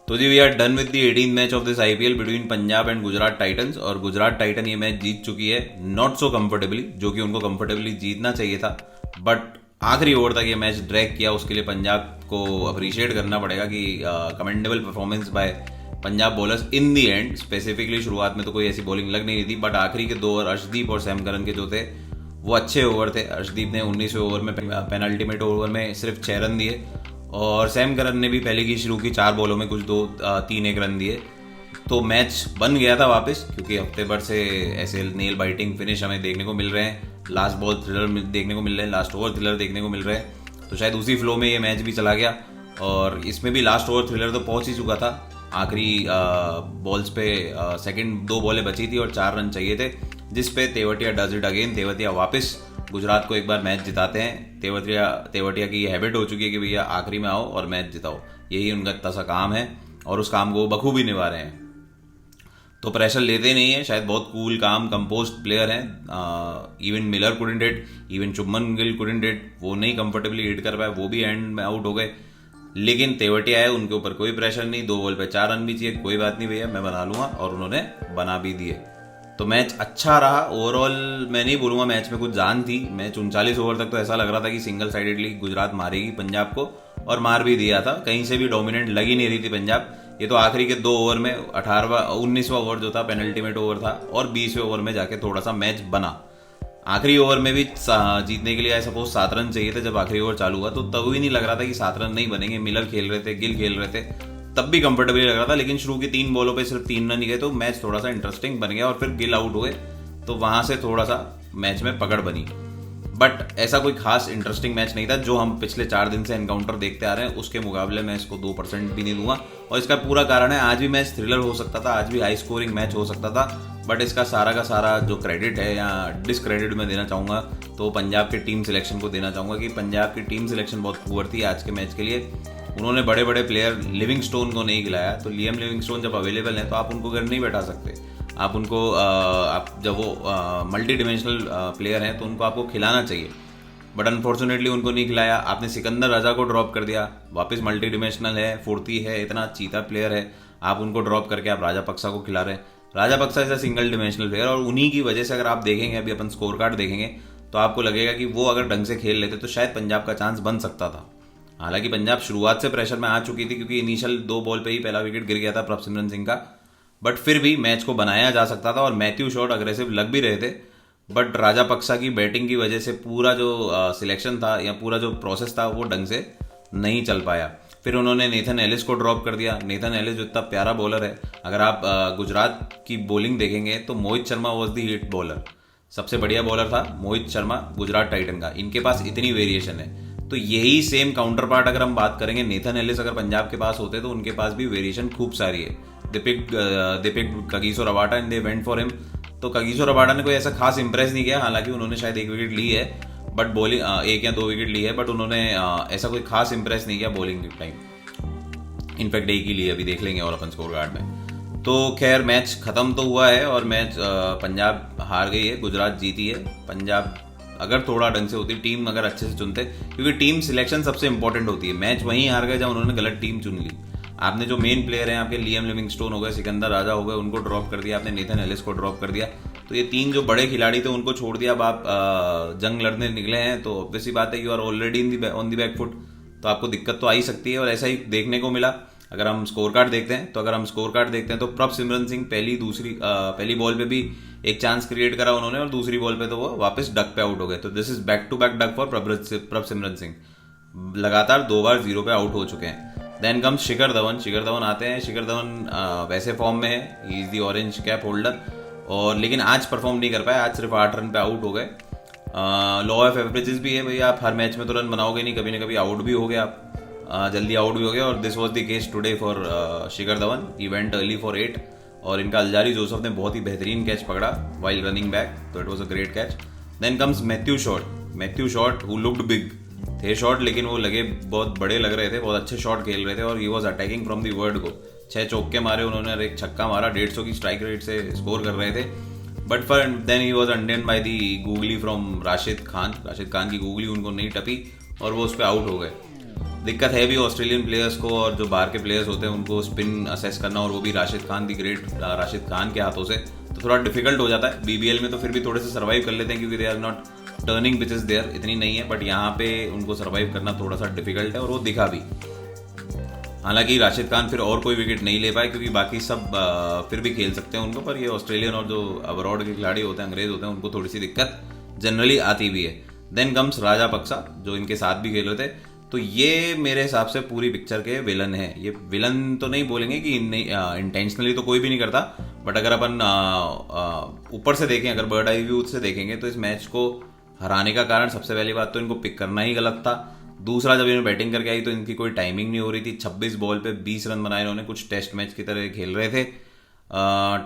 तो जी we are done with the 18th match of this IPL between Punjab and Gujarat Titans. और Gujarat Titan ये match जीत चुकी है, नॉट सो कंफर्टेबली, जो कि उनको कंफर्टेबली जीतना चाहिए था। बट आखिरी ओवर तक ये मैच ड्रैग किया, उसके लिए पंजाब को अप्रिशिएट करना पड़ेगा कि commendable performance by Punjab bowlers in the and. Specifically शुरुआत में तो कोई ऐसी बॉलिंग लग नहीं रही थी, बट आखिरी के 2 ओवर अर्शदीप और सैम करन के जो थे वो अच्छे ओवर थे। अर्शदीप ने 19वें ओवर में पेनल्टीमेट ओवर में सिर्फ 6 रन दिए, और सैम करन ने भी पहले की शुरू की 4 बॉलों में कुछ 2-3-1 रन दिए। तो मैच बन गया था वापस, क्योंकि हफ्ते भर से ऐसे नेल बाइटिंग फिनिश हमें देखने को मिल रहे हैं, लास्ट बॉल थ्रिलर देखने को मिल रहे हैं, लास्ट ओवर थ्रिलर देखने को मिल रहे हैं। तो शायद उसी फ्लो में ये मैच भी चला गया, और इसमें भी लास्ट ओवर थ्रिलर तो पहुंच ही चुका था। आखिरी बॉल्स पे सेकंड 2 बॉलें बची थी और 4 रन चाहिए थे, जिस पे Tewatia does it again. Tewatia वापस गुजरात को एक बार मैच जिताते हैं। तेवतिया की ये हैबिट हो चुकी है कि भैया आखिरी में आओ और मैच जिताओ, यही उनका इतना सा काम है, और उस काम को बखूबी निभा रहे हैं। तो प्रेशर लेते नहीं है, शायद बहुत कूल काम कंपोस्ट प्लेयर हैं। Even Miller couldn't hit, even Shubman Gill couldn't hit, वो नहीं कंफर्टेबली हिट कर पाए, वो भी एंड में आउट हो गए। लेकिन तेवतिया है, उनके ऊपर कोई प्रेशर नहीं, 2 बॉल पे 4 रन भी चाहिए, कोई बात नहीं भैया मैं बना लूंगा, और उन्होंने बना भी दिए। तो मैच अच्छा रहा ओवरऑल। मैं नहीं बोलूंगा मैच में कुछ जान थी। मैच 39 ओवर तक तो ऐसा लग रहा था कि सिंगल साइडेडली गुजरात मारेगी पंजाब को, और मार भी दिया था। कहीं से भी डोमिनेंट लग ही नहीं रही थी पंजाब। ये तो आखिरी के 2 ओवर में 19वां ओवर जो था पेनल्टीमेट ओवर था, और 20वें ओवर में जाके थोड़ा सा मैच बना। आखिरी ओवर में भी जीतने के लिए आई सपोज 7 रन चाहिए थे। जब आखिरी ओवर चालू हुआ तो तब भी नहीं लग रहा था कि 7 रन नहीं बनेंगे। मिलर खेल रहे थे, गिल खेल रहे थे, तब भी कंफर्टेबली लग रहा था। लेकिन शुरू की 3 बॉलों पे सिर्फ 3 रन ही गए, तो मैच थोड़ा सा इंटरेस्टिंग बन गया, और फिर गिल आउट हुए, तो वहां से थोड़ा सा मैच में पकड़ बनी। बट ऐसा कोई खास इंटरेस्टिंग मैच नहीं था जो हम पिछले 4 दिन से एनकाउंटर देखते आ रहे हैं। उसके मुकाबले मैं इसको 2% भी नहीं दूंगा, और इसका पूरा कारण है आज भी मैच थ्रिलर हो सकता था, आज भी हाई स्कोरिंग मैच हो सकता था। बट इसका सारा का सारा जो क्रेडिट है या डिसक्रेडिट मैं देना चाहूँगा, तो पंजाब के टीम सिलेक्शन को देना चाहूँगा कि पंजाब की टीम सिलेक्शन बहुत पुअर थी आज के मैच के लिए। उन्होंने बड़े बड़े प्लेयर लिविंगस्टोन को नहीं खिलाया। तो लियम लिविंगस्टोन जब अवेलेबल है तो आप उनको घर नहीं बैठा सकते। आप उनको आप जब वो मल्टी डिमेंशनल प्लेयर हैं तो उनको आपको खिलाना चाहिए, बट अनफॉर्चुनेटली उनको नहीं खिलाया। आपने सिकंदर राजा को ड्रॉप कर दिया, वापस मल्टी डिमेंशनल है, फुर्ती है, इतना चीता प्लेयर है, आप उनको ड्रॉप करके आप राजापक्सा को खिला रहे हैं। Rajapaksa is a single dimensional player, और उन्हीं की वजह से अगर आप देखेंगे, अभी अपन स्कोर कार्ड देखेंगे तो आपको लगेगा कि वो अगर ढंग से खेल लेते तो शायद पंजाब का चांस बन सकता था। हालांकि पंजाब शुरुआत से प्रेशर में आ चुकी थी, क्योंकि इनिशियल 2 बॉल पे ही पहला विकेट गिर गया था प्रभसिमरन सिंह का, बट फिर भी मैच को बनाया जा सकता था, और मैथ्यू शॉट अग्रेसिव लग भी रहे थे। बट राजापक्सा की बैटिंग की वजह से पूरा जो सिलेक्शन था या पूरा जो प्रोसेस था वो ढंग से नहीं चल पाया। फिर उन्होंने नेथन एलिस को ड्रॉप कर दिया। नेथन एलिस जो इतना प्यारा बॉलर है, अगर आप गुजरात की बॉलिंग देखेंगे तो Mohit Sharma was the hit bowler, सबसे बढ़िया बॉलर था मोहित शर्मा गुजरात टाइटन का। इनके पास इतनी वेरिएशन है, तो यही सेम काउंटर पार्ट अगर हम बात करेंगे, नेथन एलिस अगर पंजाब के पास होते तो उनके पास भी वेरिएशन खूब सारी है। They picked Kagiso Rabada and they went for him. तो कगिसो रबाडा ने कोई ऐसा खास इंप्रेस नहीं किया, हालांकि उन्होंने शायद 1 विकेट ली है, बट बॉलिंग 1 या 2 विकेट ली है, बट उन्होंने ऐसा कोई खास इंप्रेस नहीं किया बॉलिंग टाइम। इनफैक्ट 1 ही ली है, अभी देख लेंगे और अपन स्कोर कार्ड में। तो खैर मैच खत्म तो हुआ है, और मैच पंजाब हार गई है, गुजरात जीती है। पंजाब अगर थोड़ा ढंग से होती, टीम अगर अच्छे से चुनते, क्योंकि टीम सिलेक्शन सबसे इंपॉर्टेंट होती है। मैच वहीं हार गए जब उन्होंने गलत टीम चुन ली। आपने जो मेन प्लेयर हैं आपके, लियम लिविंगस्टोन हो गए, सिकंदर राजा हो गए, उनको ड्रॉप कर दिया आपने, नेथन एलिस को ड्रॉप कर दिया। तो ये 3 जो बड़े खिलाड़ी थे उनको छोड़ दिया। अब आप जंग लड़ने निकले हैं, तो ऑब्वियसली बात है you are already on the back foot, तो आपको दिक्कत तो आ ही सकती है, और ऐसा ही देखने को मिला। अगर हम स्कोर कार्ड देखते हैं तो प्रभसिमरन सिंह पहली बॉल पे भी एक चांस क्रिएट करा उन्होंने, और दूसरी बॉल पे तो वो वापस डक पे आउट हो गए। तो this is back to back duck for Prabhsimran Singh. लगातार 2 बार 0 पे आउट हो चुके हैं। देन कम्स शिखर धवन आते हैं। शिखर धवन वैसे फॉर्म में है, he is the orange cap holder, और लेकिन आज परफॉर्म नहीं कर पाए। आज सिर्फ 8 रन पे आउट हो गए। लॉ ऑफ एवरेजेस भी है भैया, आप हर मैच में तो रन बनाओगे नहीं, कभी ना कभी आउट भी हो गए आप, जल्दी आउट भी हो गए। और this was the case today for Shikhar Dhawan. He went early for 8, और इनका अलजारी जोसेफ ने बहुत ही बेहतरीन कैच पकड़ा वाइल रनिंग बैक, तो it was a great catch. Then comes Matthew Short who looked big. थे शॉट, लेकिन वो लगे बहुत बड़े लग रहे थे, बहुत अच्छे शॉट खेल रहे थे, और he was attacking from the world को। 6 चौके मारे उन्होंने, और 1 छक्का मारा। 150 की स्ट्राइक रेट से स्कोर कर रहे थे। But for then he was undone by the googly from Rashid Khan की गूगली उनको नहीं टपी, और वो उस पर आउट हो गए। दिक्कत है भी ऑस्ट्रेलियन प्लेयर्स को, और जो बाहर के प्लेयर्स होते हैं उनको स्पिन असेस करना, और वो भी राशिद खान दी ग्रेट राशिद खान के हाथों से, तो थोड़ा डिफिकल्ट हो जाता है। बीबीएल में तो फिर भी थोड़े से सर्वाइव कर लेते हैं क्योंकि they are not turning pitches there इतनी नहीं है, बट यहाँ पे उनको सर्वाइव करना थोड़ा सा डिफिकल्ट है, और वो दिखा भी। हालांकि राशिद खान फिर और कोई विकेट नहीं ले पाए क्योंकि बाकी सब फिर भी खेल सकते हैं उनको, पर ये ऑस्ट्रेलियन और जो अब्रॉड के खिलाड़ी होते हैं, अंग्रेज होते हैं, उनको थोड़ी सी दिक्कत जनरली आती भी है। देन कम्स राजापक्सा जो इनके साथ भी खेल रहे थे, तो ये मेरे हिसाब से पूरी पिक्चर के विलन है। ये विलन तो नहीं बोलेंगे कि इंटेंशनली तो कोई भी नहीं करता, बट अगर अपन ऊपर से देखें, अगर बर्ड आई व्यू से देखेंगे, तो इस मैच को हराने का कारण सबसे पहली बात तो इनको पिक करना ही गलत था। दूसरा, जब इन्होंने बैटिंग करके आई तो इनकी कोई टाइमिंग नहीं हो रही थी। 26 बॉल पे 20 रन बनाए इन्होंने, कुछ टेस्ट मैच की तरह खेल रहे थे।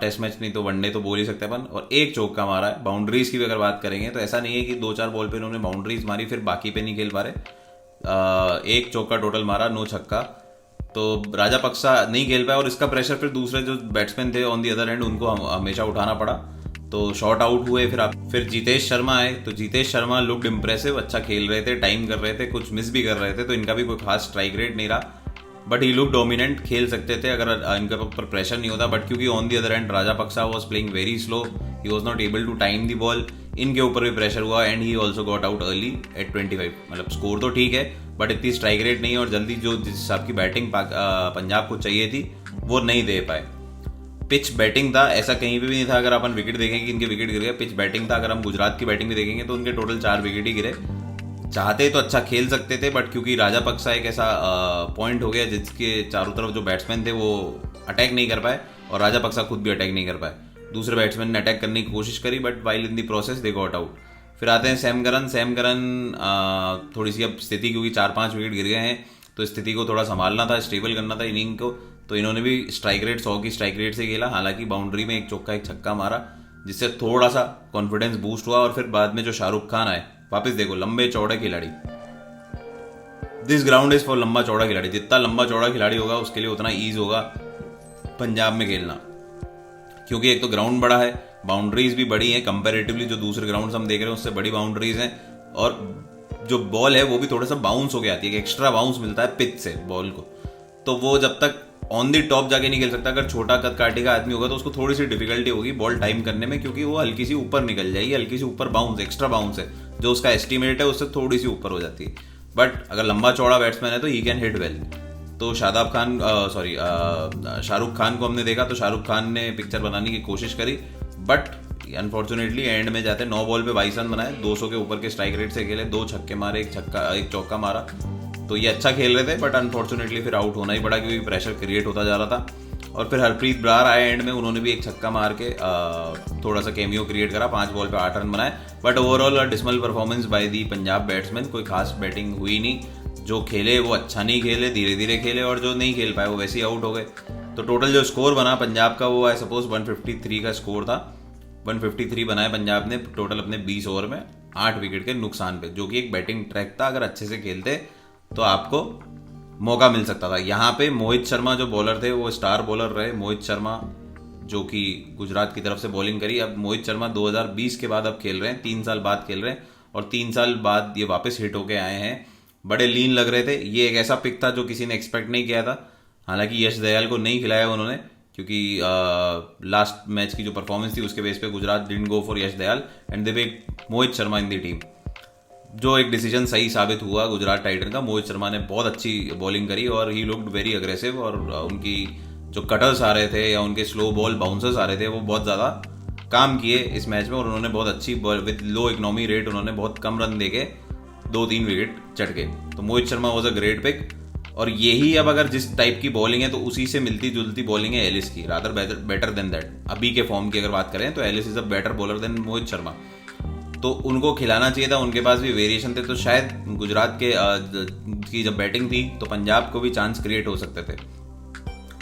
टेस्ट मैच नहीं तो वनडे तो बोल ही सकते अपन, और एक चौका मारा है। बाउंड्रीज की भी अगर बात करेंगे तो ऐसा नहीं है कि 2-4 बॉल पे इन्होंने बाउंड्रीज मारी फिर बाकी पे नहीं खेल पा रहे। एक चौका टोटल मारा, 9 छक्का। तो राजापक्सा नहीं खेल पाया, और इसका प्रेशर फिर दूसरे जो बैट्समैन थे ऑन दी अदर एंड उनको हमेशा उठाना पड़ा, तो शॉट आउट हुए। फिर जीतेश शर्मा आए, तो जीतेश शर्मा लुक्ड इम्प्रेसिव, अच्छा खेल रहे थे, टाइम कर रहे थे, कुछ मिस भी कर रहे थे, तो इनका भी कोई खास स्ट्राइक रेट नहीं रहा, बट ही लुक डोमिनेंट, खेल सकते थे अगर इनके ऊपर प्रेशर नहीं होता। बट क्योंकि on the other end Rajapaksa was playing very slow, he was not able to time the ball, इनके ऊपर भी प्रेशर हुआ, and he also got out early at 25। मतलब स्कोर तो ठीक है, बट इतनी स्ट्राइक रेट नहीं है, और जल्दी जो जिस हिसाब की बैटिंग पंजाब को चाहिए थी वो नहीं दे पाए। पिच बैटिंग था, ऐसा कहीं पे भी नहीं था। अगर अपन विकेट देखेंगे कि इनके विकेट गिर गए, पिच बैटिंग था। अगर हम गुजरात की बैटिंग भी देखेंगे तो उनके टोटल 4 विकेट ही गिरे। चाहते तो अच्छा खेल सकते थे, बट क्योंकि राजापक्सा एक ऐसा पॉइंट हो गया जिसके चारों तरफ जो बैट्समैन थे वो अटैक नहीं कर पाए, और राजापक्सा खुद भी अटैक नहीं कर पाए। दूसरे बैट्समैन ने अटैक करने की कोशिश करी, but while in the process they got out. फिर आते हैं सैम करन। थोड़ी सी अब स्थिति, क्योंकि 4-5 विकेट गिर गए हैं, तो स्थिति को थोड़ा संभालना था, स्टेबल करना था इनिंग को, तो इन्होंने भी स्ट्राइक रेट 100 की स्ट्राइक रेट से खेला। हालांकि बाउंड्री में एक चौका एक छक्का मारा, जिससे थोड़ा सा कॉन्फिडेंस बूस्ट हुआ। और फिर बाद में जो शाहरुख खान आए, वापस देखो, लंबे चौड़े खिलाड़ी, दिस ग्राउंड इज फॉर लंबा चौड़ा खिलाड़ी। जितना लंबा चौड़ा खिलाड़ी होगा उसके लिए उतना ईज होगा पंजाब में खेलना, क्योंकि एक तो ग्राउंड बड़ा है, बाउंड्रीज भी बड़ी हैं कंपैरेटिवली, जो दूसरे ग्राउंड हम देख रहे हैं उससे बड़ी बाउंड्रीज हैं, और जो बॉल है वो भी थोड़ा सा बाउंस होके आती है, एक्स्ट्रा बाउंस मिलता है पिच से बॉल को, तो वो जब तक ऑन दी टॉप जाके नहीं खेल सकता। अगर छोटा कद काटी का आदमी होगा तो उसको थोड़ी सी डिफिकल्टी होगी बॉल टाइम करने में, क्योंकि वो हल्की सी ऊपर निकल जाएगी, हल्की सी ऊपर बाउंस, एक्स्ट्रा बाउंस है, जो उसका एस्टिमेट है उससे थोड़ी सी ऊपर हो जाती है। बट अगर लंबा चौड़ा बैट्समैन है तो ही कैन हिट वेल। तो शाहरुख खान को हमने देखा, तो शाहरुख खान ने पिक्चर बनाने की कोशिश करी, बट अनफॉर्चुनेटली एंड में जाते 9 बॉल पे 22 रन बनाए, 200 के ऊपर के स्ट्राइक रेट से खेले, 2 छक्के मारे, एक चौका मारा, तो ये अच्छा खेल रहे थे, बट अनफॉर्चुनेटली फिर आउट होना ही पड़ा क्योंकि प्रेशर क्रिएट होता जा रहा था। और फिर हरप्रीत ब्रार आए एंड में, उन्होंने भी एक छक्का मार के थोड़ा सा कैमियो क्रिएट करा, 5 बॉल पे 8 रन बनाए, but overall dismal performance by the Punjab batsman. कोई खास बैटिंग हुई नहीं, जो खेले वो अच्छा नहीं खेले, धीरे धीरे खेले, और जो नहीं खेल पाए वो वैसे ही आउट हो गए। तो टोटल जो स्कोर बना पंजाब का, वो आई सपोज 153 का स्कोर था। 153 बनाए पंजाब ने टोटल अपने 20 ओवर में 8 विकेट के नुकसान पे, जो कि एक बैटिंग ट्रैक था। अगर अच्छे से खेलते तो आपको मौका मिल सकता था। यहाँ पे मोहित शर्मा जो बॉलर थे वो स्टार बॉलर रहे। मोहित शर्मा जो कि गुजरात की तरफ से बॉलिंग करी। अब मोहित शर्मा 2020 के बाद अब खेल रहे हैं, 3 साल बाद खेल रहे हैं, और 3 साल बाद ये वापस हिट होके आए हैं। बड़े लीन लग रहे थे। ये एक ऐसा पिक था जो किसी ने एक्सपेक्ट नहीं किया था। हालांकि यश दयाल को नहीं खिलाया उन्होंने, क्योंकि लास्ट मैच की जो परफॉर्मेंस थी उसके बेस पे Gujarat didn't go for Yash Dayal and they pick Mohit Sharma in the team, जो एक डिसीजन सही साबित हुआ गुजरात टाइटन का। मोहित शर्मा ने बहुत अच्छी बॉलिंग करी और ही लुक्ड वेरी अग्रेसिव, और उनकी जो कटर्स आ रहे थे या उनके स्लो बॉल बाउंसर्स आ रहे थे वो बहुत ज़्यादा काम किए इस मैच में, और उन्होंने बहुत अच्छी विद लो इकोनॉमी रेट उन्होंने बहुत कम रन देके 2-3 विकेट चढ़ गए। तो Mohit Sharma was a great pick. और यही अब अगर जिस टाइप की बॉलिंग है तो उसी से मिलती जुलती बॉलिंग है एलिस की, रादर बेटर देन दैट। अभी के फॉर्म की अगर बात करें तो Ellis is a better bowler than Mohit Sharma, तो उनको खिलाना चाहिए था। उनके पास भी वेरिएशन थे, तो शायद गुजरात के की जब बैटिंग थी तो पंजाब को भी चांस क्रिएट हो सकते थे।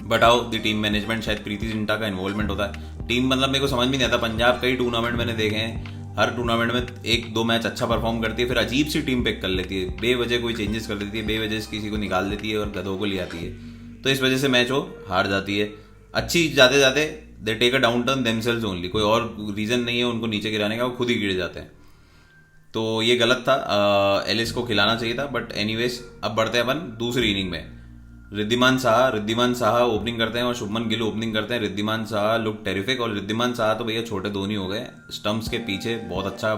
But how the team management, शायद प्रीति जिंटा का इन्वॉल्वमेंट होता है। टीम मतलब मेरे को समझ में नहीं आता। पंजाब कई टूर्नामेंट मैंने देखे हैं, हर टूर्नामेंट में 1-2 मैच अच्छा परफॉर्म करती है, फिर अजीब सी टीम पिक कर लेती है, बेवजह कोई चेंजेस कर देती है, बेवजह किसी को निकाल देती है और गधों को ले आती है, तो इस वजह से मैच वो हार जाती है। अच्छी जाते जाते they take a downturn themselves only, कोई और रीजन नहीं है उनको नीचे गिराने का, वो खुद ही गिर जाते हैं। तो ये गलत था, एलिस को खिलाना चाहिए था। बट एनीवेज अब बढ़ते हैं अपन दूसरी इनिंग में। रिद्धिमान साहा ओपनिंग करते हैं और शुभमन गिल ओपनिंग करते हैं। रिद्धिमान साहा लुक टेरिफिक, और रिद्धिमान साहा तो भैया छोटे धोनी हो गए, स्टंप्स के पीछे बहुत अच्छा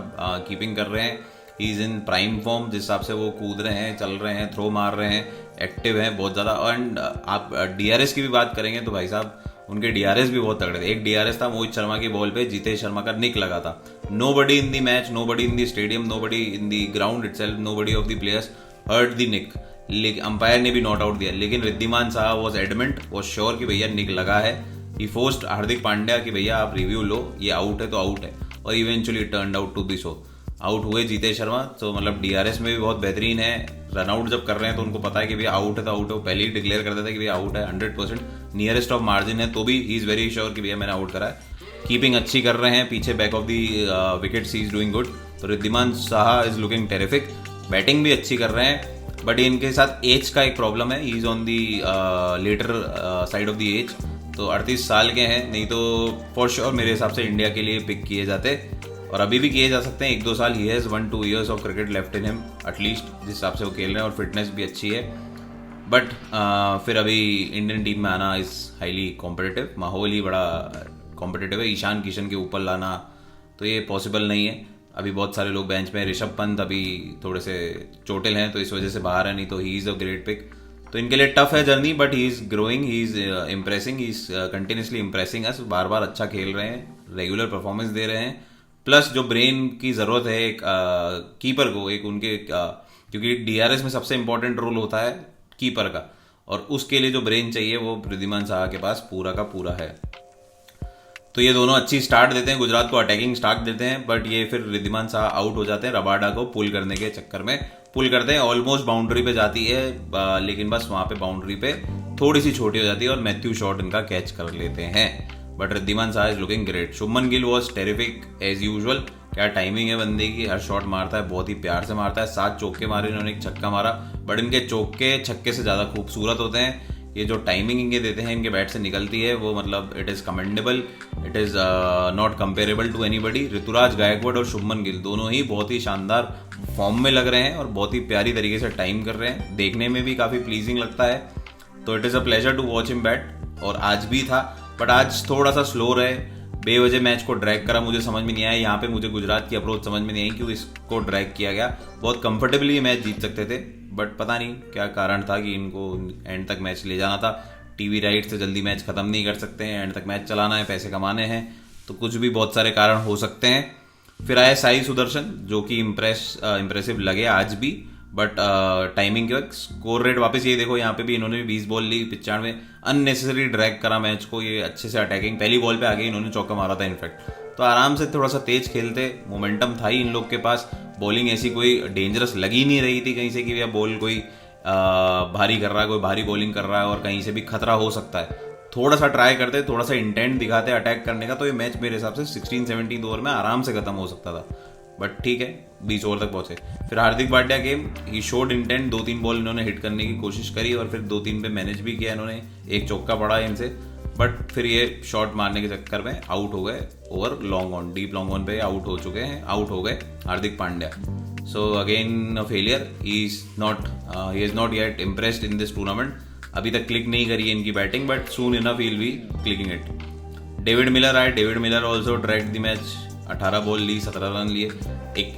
कीपिंग कर रहे हैं। He is in prime form, जिस हिसाब से वो कूद रहे हैं, चल रहे हैं, थ्रो मार रहे हैं, एक्टिव हैं बहुत ज़्यादा। एंड आप डीआरएस की भी बात करेंगे तो भाई साहब उनके डीआरएस भी बहुत तगड़े थे। एक डीआरएस था मोहित शर्मा की बॉल पे, जीतेश शर्मा का निक लगा था। Nobody in the match, nobody in the stadium, nobody in the ground itself, nobody of the players heard the nick. Umpire ने भी नॉट आउट दिया, लेकिन रिद्धिमान साहब वॉज एडमेंट, वॉज श्योर कि भैया निक लगा है। ही forced Hardik Pandya कि भैया आप रिव्यू लो, ये आउट है तो आउट है, और eventually turned out to be so. Out हुए जीतेश शर्मा, तो मतलब डीआरएस में भी बहुत बेहतरीन है। रनआउट जब कर रहे हैं तो उनको पता है कि भैया आउट है तो आउट है, वो पहले ही डिक्लेयर कर देते हैं कि भैया आउट है 100%, नियरेस्ट ऑफ मार्जिन है, तो भी ही इज़ वेरी श्योर कि भैया मैंने आउट करा है। कीपिंग अच्छी कर रहे हैं, पीछे back of the wicket she is doing good. तो Riddhiman Saha is looking terrific, batting भी अच्छी कर रहे हैं। बट इनके साथ एज का एक प्रॉब्लम है, he is on the latter side of the age, तो 38 साल के हैं, नहीं तो फॉर श्योर मेरे हिसाब से इंडिया के लिए पिक किए जाते, और अभी भी किए जा सकते हैं। 1-2 साल, he has 1-2 years of cricket left in him at least, जिस हिसाब से वो खेल रहे हैं, और फिटनेस भी अच्छी है। बट फिर अभी इंडियन टीम में आना इज़ हाईली कॉम्पिटिटिव, माहौल ही बड़ा कॉम्पिटिटिव है। ईशान किशन के ऊपर लाना तो ये पॉसिबल नहीं है। अभी बहुत सारे लोग बेंच में, ऋषभ पंत अभी थोड़े से चोटिल हैं तो इस वजह से बाहर है, नहीं तो he is a great pick. तो इनके लिए टफ है journey, but he is growing, he is impressing, he is continuously impressing us. बार बार अच्छा खेल रहे हैं, रेगुलर परफॉर्मेंस दे रहे हैं। प्लस जो ब्रेन की ज़रूरत है एक कीपर को, एक उनके क्योंकि डीआरएस में सबसे इंपॉर्टेंट रोल होता है कीपर का, और उसके लिए जो ब्रेन चाहिए वो रिद्धिमान साहा के पास पूरा का पूरा है। तो ये दोनों अच्छी स्टार्ट देते हैं, गुजरात को अटैकिंग स्टार्ट देते हैं, बट ये फिर रिद्धिमान साहा आउट हो जाते हैं। रबाडा को पुल करने के चक्कर में पुल करते हैं, ऑलमोस्ट बाउंड्री पे जाती है, लेकिन बस वहाँ पे बाउंड्री पे थोड़ी सी छोटी हो जाती है और मैथ्यू शॉट इनका कैच कर लेते हैं। But Wriddhiman Saha is looking great. Shubman Gill was terrific as usual, क्या टाइमिंग है बंदे की, हर शॉट मारता है, बहुत ही प्यार से मारता है। 7 चौके मारे इन्होंने, एक छक्का मारा, बट इनके चौके छक्के से ज़्यादा खूबसूरत होते हैं। ये जो टाइमिंग इनके देते हैं, इनके बैट से निकलती है, वो मतलब it is commendable, it is not comparable to anybody. Ruturaj Gaikwad और शुभमन गिल दोनों ही बहुत ही शानदार फॉर्म में लग रहे हैं और बहुत ही प्यारी तरीके से टाइम कर रहे हैं, देखने में भी काफ़ी प्लीजिंग लगता है। तो it is a pleasure to watch him bat, और आज भी था, बट आज थोड़ा सा स्लो रहे, बेवजह मैच को ड्रैग करा, मुझे समझ में नहीं आया। यहाँ पे मुझे गुजरात की अप्रोच समझ में नहीं आई, क्यों इसको ड्रैग किया गया। बहुत कंफर्टेबली मैच जीत सकते थे, बट पता नहीं क्या कारण था कि इनको एंड तक मैच ले जाना था। टीवी राइट से जल्दी मैच खत्म नहीं कर सकते हैं, एंड तक मैच चलाना है, पैसे कमाने हैं, तो कुछ भी बहुत सारे कारण हो सकते हैं। फिर आए साई सुदर्शन, जो कि इम्प्रेसिव लगे आज भी, बट टाइमिंग के वक्त स्कोर रेट वापस ये देखो, यहाँ पे भी इन्होंने 20 बॉल ली, 95, अननेसेसरी ड्रैग करा मैच को। ये अच्छे से अटैकिंग, पहली बॉल पे आगे इन्होंने चौका मारा था इनफैक्ट, तो आराम से थोड़ा सा तेज खेलते, मोमेंटम था ही इन लोग के पास। बॉलिंग ऐसी कोई डेंजरस लगी नहीं रही थी कहीं से कि भैया बॉल कोई भारी कर रहा है, कोई भारी बॉलिंग कर रहा है और कहीं से भी खतरा हो सकता है। थोड़ा सा ट्राई करते, थोड़ा सा इंटेंट दिखाते अटैक करने का, तो ये मैच मेरे हिसाब से 16-17 ओवर में आराम से खत्म हो सकता था। बट ठीक है, 20 ओवर तक पहुंचे। फिर Hardik Pandya came, he showed intent, 2-3 ball इन्होंने हिट करने की कोशिश करी और फिर 2-3 पे मैनेज भी किया इन्होंने, एक चौका पड़ा इनसे, बट फिर ये शॉट मारने के चक्कर में आउट हो गए। Over long on, deep long on पे आउट हो चुके हैं, आउट हो गए Hardik Pandya. So again failure, he is not yet impressed in this tournament. अभी तक क्लिक नहीं करी है इनकी batting, but soon enough he will be clicking it. David Miller आए, David Miller also dragged the match, 18 ball ली, 17 रन लिए।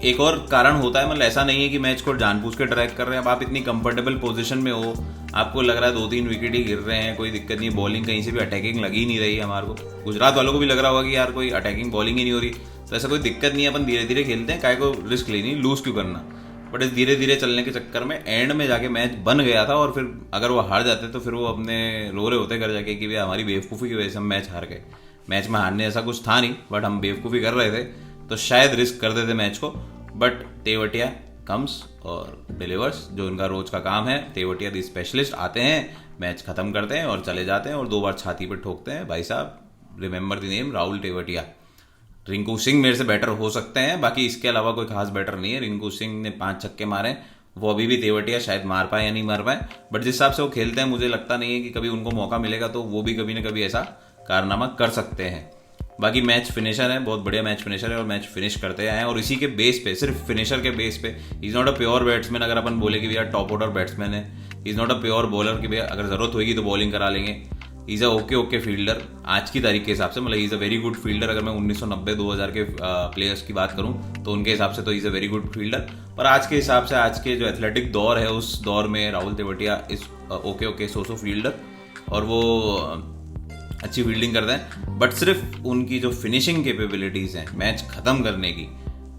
एक और कारण होता है, मतलब ऐसा नहीं है कि मैच को जानबूझ के ड्रैग कर रहे हैं। अब आप इतनी कंफर्टेबल पोजीशन में हो, आपको लग रहा है 2-3 विकेट ही गिर रहे हैं, कोई दिक्कत नहीं, बॉलिंग कहीं से भी अटैकिंग लगी नहीं रही है हमारे को। गुजरात वालों को भी लग रहा होगा कि यार कोई अटैकिंग बॉलिंग ही नहीं हो रही, तो ऐसा कोई दिक्कत नहीं है, अपन धीरे धीरे खेलते हैं, काय को रिस्क लेनी, लूज क्यों करना। बट इस धीरे धीरे चलने के चक्कर में एंड में जाके मैच बन गया था, और फिर अगर वो हार जाते तो फिर वो अपने रो रहे होते घर जाके कि भैया हमारी बेवकूफ़ी की वजह से हम मैच हार गए। मैच में हारने ऐसा कुछ था नहीं, बट हम बेवकूफ़ी कर रहे थे, तो शायद रिस्क कर देते मैच को। बट तेवटिया कम्स और डिलीवर्स, जो उनका रोज का काम है। तेवटिया दी स्पेशलिस्ट आते हैं, मैच खत्म करते हैं और चले जाते हैं, और 2 बार छाती पर ठोकते हैं। भाई साहब, remember the name Rahul Tewatia. Rinku Singh मेरे से बेटर हो सकते हैं, बाकी इसके अलावा कोई खास बेटर नहीं है। रिंकू सिंह ने 5 छक्के मारे, वो अभी भी तेवटिया शायद मार पाए या नहीं मार पाए, बट जिस हिसाब से वो खेलते हैं मुझे लगता नहीं है कि कभी उनको मौका मिलेगा तो वो भी कभी ना कभी ऐसा कारनामा कर सकते हैं। बाकी मैच फिनिशर है, बहुत बढ़िया मैच फिनिशर है और मैच फिनिश करते आए हैं। और इसी के बेस पे, सिर्फ फिनिशर के बेस पे, is not a pure batsman. अगर अपन बोले कि भैया टॉप ऑर्डर बैट्समैन है, is not a pure bowler कि भैया अगर जरूरत होगी तो बॉलिंग करा लेंगे। इज अ ओके फील्डर आज की तारीख के हिसाब से, मतलब is a very good fielder. अगर मैं 1990-2000 के प्लेयर्स की बात करूं तो उनके हिसाब से तो is a very good fielder. पर आज के हिसाब से, आज के जो एथलेटिक दौर है, उस दौर में Rahul Tewatia is okay so so fielder और वो अच्छी फील्डिंग करते हैं। बट सिर्फ उनकी जो फिनिशिंग कैपेबिलिटीज हैं मैच खत्म करने की,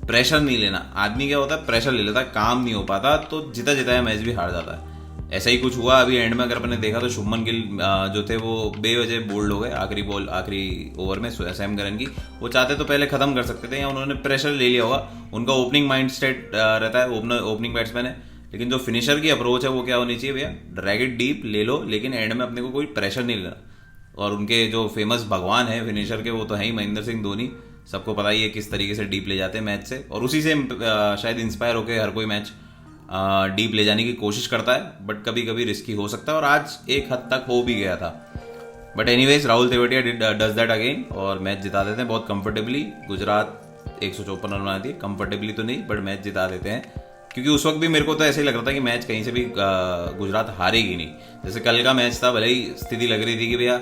प्रेशर नहीं लेना। आदमी क्या होता है, प्रेशर ले लेता है, काम नहीं हो पाता तो जीता जिताया मैच भी हार जाता है। ऐसा ही कुछ हुआ अभी एंड में। अगर अपन ने देखा तो शुभमन गिल जो थे वो बेवजह बोल्ड हो गए आखिरी ओवर में सैम करन की। वो चाहते तो पहले खत्म कर सकते थे या उन्होंने प्रेशर ले लिया होगा। उनका ओपनिंग माइंड सेट रहता है, ओपनिंग बैट्समैन है। लेकिन जो फिनिशर की अप्रोच है वो क्या होनी चाहिए भैया, ड्रैग इट डीप, ले लो लेकिन एंड में अपने को कोई प्रेशर नहीं लेना। और उनके जो फेमस भगवान है फिनिशर के, वो तो है ही महेंद्र सिंह धोनी। सबको पता ही है किस तरीके से डीप ले जाते हैं मैच से, और उसी से शायद इंस्पायर होकर हर कोई मैच डीप ले जाने की कोशिश करता है। बट कभी कभी रिस्की हो सकता है और आज एक हद तक हो भी गया था। But anyways Rahul Tewatia does that again और मैच जिता देते हैं बहुत कंफर्टेबली। गुजरात 154 रन बनाती है, कंफर्टेबली तो नहीं बट मैच जिता देते हैं। क्योंकि उस वक्त भी मेरे को तो ऐसे ही लग रहा था कि मैच कहीं से भी गुजरात हारेगी नहीं। जैसे कल का मैच था, भले ही स्थिति लग रही थी कि भैया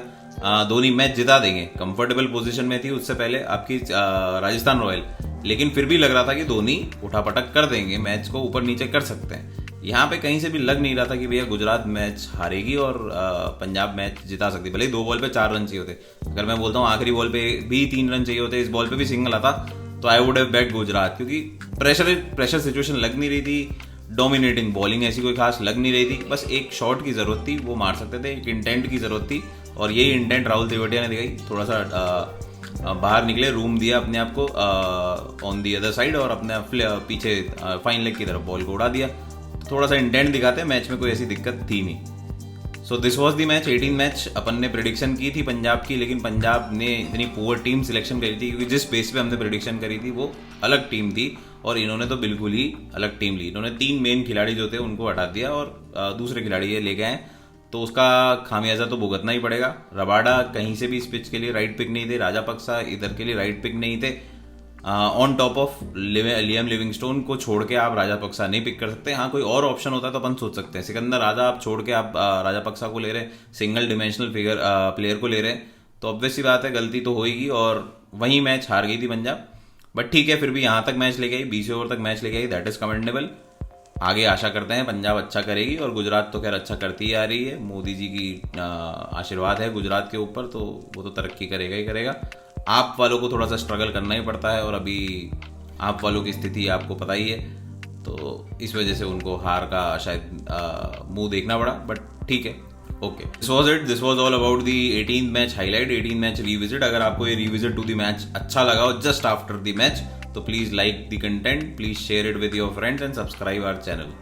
धोनी मैच जिता देंगे, कंफर्टेबल पोजीशन में थी उससे पहले आपकी राजस्थान रॉयल, लेकिन फिर भी लग रहा था कि धोनी उठापटक कर देंगे, मैच को ऊपर नीचे कर सकते हैं। यहाँ पे कहीं से भी लग नहीं रहा था कि भैया गुजरात मैच हारेगी और पंजाब मैच जिता सकती। भले ही 2 बॉल पे 4 रन चाहिए होते, अगर मैं बोलता हूँ आखिरी बॉल पे भी 3 रन चाहिए होते, इस बॉल पे भी सिंगल आता, तो I would have back Gujarat. क्योंकि प्रेशर सिचुएशन लग नहीं रही थी, डोमिनेटिंग बॉलिंग ऐसी कोई खास लग नहीं रही थी, बस एक शॉट की जरूरत थी, वो मार सकते थे, एक इंटेंट की जरूरत थी और यही इंटेंट राहुल तेवतिया ने दिखाई। थोड़ा सा बाहर निकले, रूम दिया अपने आप को ऑन दी अदर साइड और अपने पीछे फाइन लेग की तरफ बॉल को उड़ा दिया। तो थोड़ा सा इंटेंट दिखाते, मैच में कोई ऐसी दिक्कत थी नहीं। So this was the match. 18 match अपन ने प्रेडिक्शन की थी पंजाब की, लेकिन पंजाब ने इतनी पुअर टीम सिलेक्शन करी थी क्योंकि जिस बेस पे हमने प्रेडिक्शन करी थी वो अलग टीम थी और इन्होंने तो बिल्कुल ही अलग टीम ली। इन्होंने 3 मेन खिलाड़ी जो थे उनको हटा दिया और दूसरे खिलाड़ी ये ले गए हैं, तो उसका खामियाजा तो भुगतना ही पड़ेगा। रबाडा कहीं से भी इस पिच के लिए राइट पिक नहीं थे, राजापक्सा इधर के लिए राइट पिक नहीं थे। On top of Liam Livingstone को छोड़ के आप राजापक्सा नहीं पिक कर सकते। हाँ, कोई और ऑप्शन होता तो अपन सोच सकते हैं, सिकंदर राजा आप छोड़ के आप राजापक्सा को ले रहे, सिंगल डिमेंशनल प्लेयर को ले रहे, तो ऑब्वियस सी बात है गलती तो होगी और वही मैच हार गई थी पंजाब। बट ठीक है, फिर भी यहाँ तक मैच लेके आई, 20 ओवर तक मैच लेके आई, दैट इज कमेंडेबल। आगे आशा करते हैं पंजाब अच्छा करेगी और गुजरात तो खैर अच्छा करती ही आ रही है। मोदी जी की आशीर्वाद है गुजरात के ऊपर, तो वो तो तरक्की करेगा ही करेगा। आप वालों को थोड़ा सा स्ट्रगल करना ही पड़ता है और अभी आप वालों की स्थिति आपको पता ही है, तो इस वजह से उनको हार का शायद मुंह देखना पड़ा। बट ठीक है, okay, this was it. This was all about the 18th match highlight, 18 match revisit. अगर आपको ये रिविजिट टू द मैच अच्छा लगा हो जस्ट आफ्टर द मैच, तो please like the content, please share it with your friends and subscribe our channel.